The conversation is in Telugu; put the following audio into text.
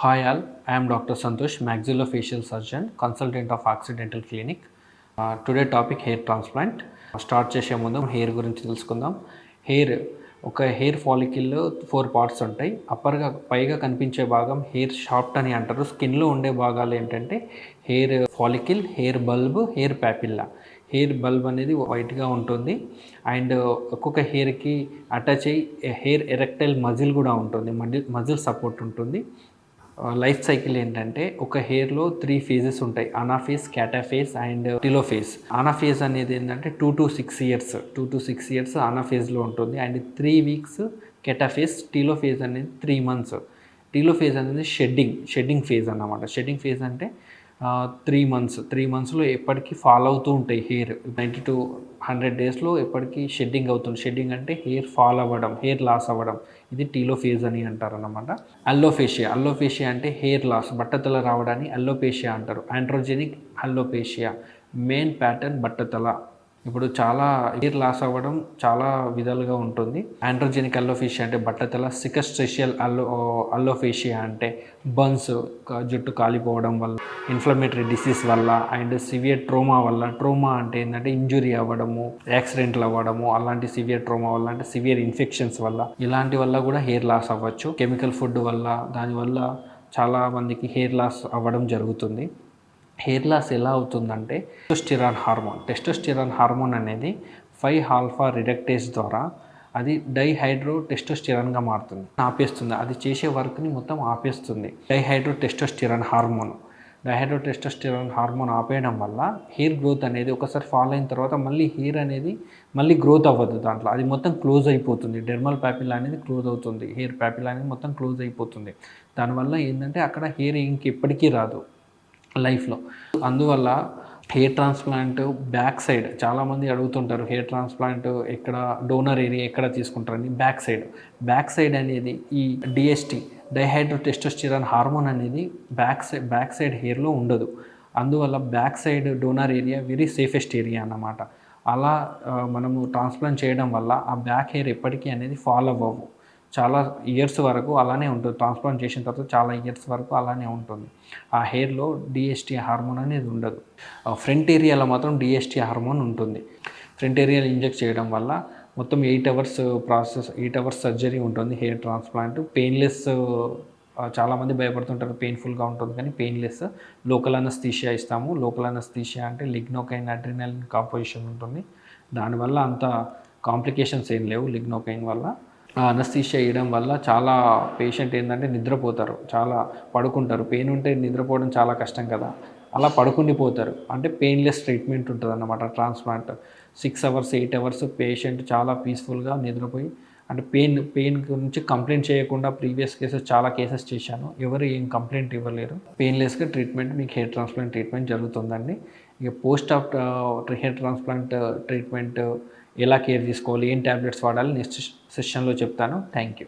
Hi all, I am Dr. Santosh, maxillofacial surgeon, consultant of Occidental Clinic. Today topic hair transplant. Start చేసే ముందు హెయిర్ గురించి తెలుసుకుందాం. హెయిర్ ఫాలికిల్లో 4 పార్ట్స్ ఉంటాయి. పైగా కనిపించే భాగం హెయిర్ షాఫ్ట్ అని అంటారు. స్కిన్లో ఉండే భాగాలు ఏంటంటే hair follicle, hair bulb, hair papilla. Hair bulb అనేది వైట్గా ఉంటుంది అండ్ ఒక్కొక్క హెయిర్కి అటాచ్ అయ్యి హెయిర్ ఎరెక్టైల్ మజిల్ కూడా ఉంటుంది, మజిల్ సపోర్ట్ ఉంటుంది. లైఫ్ సైకిల్ ఏంటంటే ఒక హెయిర్లో 3 ఫేజెస్ ఉంటాయి: అనాఫేజ్, క్యాటాఫేజ్ అండ్ టిలోఫేజ్. అనాఫేజ్ అనేది ఏంటంటే 2 to 6 ఇయర్స్ అనాఫేజ్లో ఉంటుంది అండ్ 3 వీక్స్ కెటాఫేజ్. టిలోఫేజ్ అనేది 3 months. టిలోఫేజ్ అనేది షెడ్డింగ్ ఫేజ్ అన్నమాట. షెడ్డింగ్ ఫేజ్ అంటే 3 monthsలో ఎప్పటికీ ఫాల్ అవుతూ ఉంటాయి హెయిర్. 90 to 100 daysలో ఎప్పటికీ షెడ్డింగ్ అవుతుంది. షెడ్డింగ్ అంటే హెయిర్ ఫాల్ అవ్వడం, హెయిర్ లాస్ అవ్వడం. ఇది టీలోఫేజ్ అని అంటారు అన్నమాట. అల్లోఫేషియా అంటే హెయిర్ లాస్, బట్టతల రావడాన్ని అల్లోపేషియా అంటారు. ఆండ్రోజెనిక్ అల్లోపేషియా, మెయిన్ ప్యాటర్న్ బట్టతల. ఇప్పుడు చాలా హెయిర్ లాస్ అవ్వడం చాలా విధాలుగా ఉంటుంది. ఆండ్రోజెనిక్ అల్లోఫేషియా అంటే బట్టతల. సికస్ట్రేషియల్ అల్లోఫేషియా అంటే బర్న్స్, జుట్టు కాలిపోవడం వల్ల, ఇన్ఫ్లమేటరీ డిసీజ్ వల్ల అండ్ సివియర్ ట్రోమా వల్ల. ట్రోమా అంటే ఏంటంటే ఇంజురీ అవ్వడము, యాక్సిడెంట్లు అవ్వడము, అలాంటి సివియర్ ట్రోమా వల్ల, అంటే సివియర్ ఇన్ఫెక్షన్స్ వల్ల, ఇలాంటి వల్ల కూడా హెయిర్ లాస్ అవ్వచ్చు. కెమికల్ ఫుడ్ వల్ల, దానివల్ల చాలా మందికి హెయిర్ లాస్ అవ్వడం జరుగుతుంది. హెయిర్ లాస్ ఎలా అవుతుందంటే టెస్టోస్టిరాన్ హార్మోన్ అనేది 5-alpha రిడక్టేజ్ ద్వారా అది డైహైడ్రోటెస్టోస్టిరాన్గా మారుతుంది, ఆపేస్తుంది. అది చేసే వర్క్ని మొత్తం ఆపేస్తుంది. డైహైడ్రోటెస్టోస్టిరాన్ హార్మోన్ ఆపేయడం వల్ల హెయిర్ గ్రోత్ అనేది ఒకసారి ఫాల్ అయిన తర్వాత మళ్ళీ హెయిర్ అనేది మళ్ళీ గ్రోత్ అవ్వదు. దాంట్లో అది మొత్తం క్లోజ్ అయిపోతుంది. డెర్మల్ ప్యాపిల్లా అనేది క్లోజ్ అవుతుంది. హెయిర్ ప్యాపిల్లా అనేది మొత్తం క్లోజ్ అయిపోతుంది. దానివల్ల ఏంటంటే అక్కడ హెయిర్ ఇంకెప్పటికీ రాదు లైఫ్లో. అందువల్ల హెయిర్ ట్రాన్స్ప్లాంట్ బ్యాక్ సైడ్ చాలామంది అడుగుతుంటారు, హెయిర్ ట్రాన్స్ప్లాంట్ ఎక్కడ, డోనర్ ఏరియా ఎక్కడ తీసుకుంటారని. బ్యాక్ సైడ్ అనేది ఈ డిఎస్టి, డైహైడ్రోటెస్టోస్టిరాన్ హార్మోన్ అనేది బ్యాక్ సైడ్ హెయిర్లో ఉండదు. అందువల్ల back side donor area very safest area అన్నమాట. అలా మనము ట్రాన్స్ప్లాంట్ చేయడం వల్ల ఆ బ్యాక్ హెయిర్ ఎప్పటికీ అనేది ఫాల్ అవ్వవు. చాలా ఇయర్స్ వరకు అలానే ఉంటుంది. ట్రాన్స్ప్లాంట్ చేసిన తర్వాత చాలా ఇయర్స్ వరకు అలానే ఉంటుంది. ఆ హెయిర్లో డిఎస్టి హార్మోన్ అనేది ఉండదు. ఫ్రంట్ ఏరియాలో మాత్రం డిఎస్టి హార్మోన్ ఉంటుంది. ఫ్రంట్ ఏరియాలో ఇంజెక్ట్ చేయడం వల్ల మొత్తం 8 hours సర్జరీ ఉంటుంది. Hair transplant painless. చాలామంది భయపడుతుంటారు పెయిన్ఫుల్గా ఉంటుంది, కానీ పెయిన్లెస్. లోకల్ అనస్థీషియా ఇస్తాము. లోకల్ అనస్థీషియా అంటే లిగ్నోకైన్, అడ్రినలిన్ కాంపోజిషన్ ఉంటుంది. దానివల్ల అంత కాంప్లికేషన్స్ ఏం లేవు లిగ్నోకైన్ వల్ల. అనస్థీషియా వేయడం వల్ల చాలా పేషెంట్ ఏంటంటే నిద్రపోతారు, చాలా పడుకుంటారు. పెయిన్ ఉంటే నిద్రపోవడం చాలా కష్టం కదా, అలా పడుకుండిపోతారు. అంటే పెయిన్లెస్ ట్రీట్మెంట్ ఉంటుంది అన్నమాట ట్రాన్స్ప్లాంట్. 6 hours 8 hours పేషెంట్ చాలా పీస్ఫుల్గా నిద్రపోయి, అంటే పెయిన్ గురించి కంప్లైంట్ చేయకుండా ప్రీవియస్ చాలా కేసెస్ చేశాను. ఎవరు ఏం కంప్లైంట్ ఇవ్వలేరు. పెయిన్లెస్గా ట్రీట్మెంట్, మీకు హెయిర్ ట్రాన్స్ప్లాంట్ ట్రీట్మెంట్ జరుగుతుందండి. ఇక post of hair transplant treatment ఎలా కేర్ తీసుకోవాలి, ఏం ట్యాబ్లెట్స్ వాడాలి నెక్స్ట్ సెషన్లో చెప్తాను. Thank you.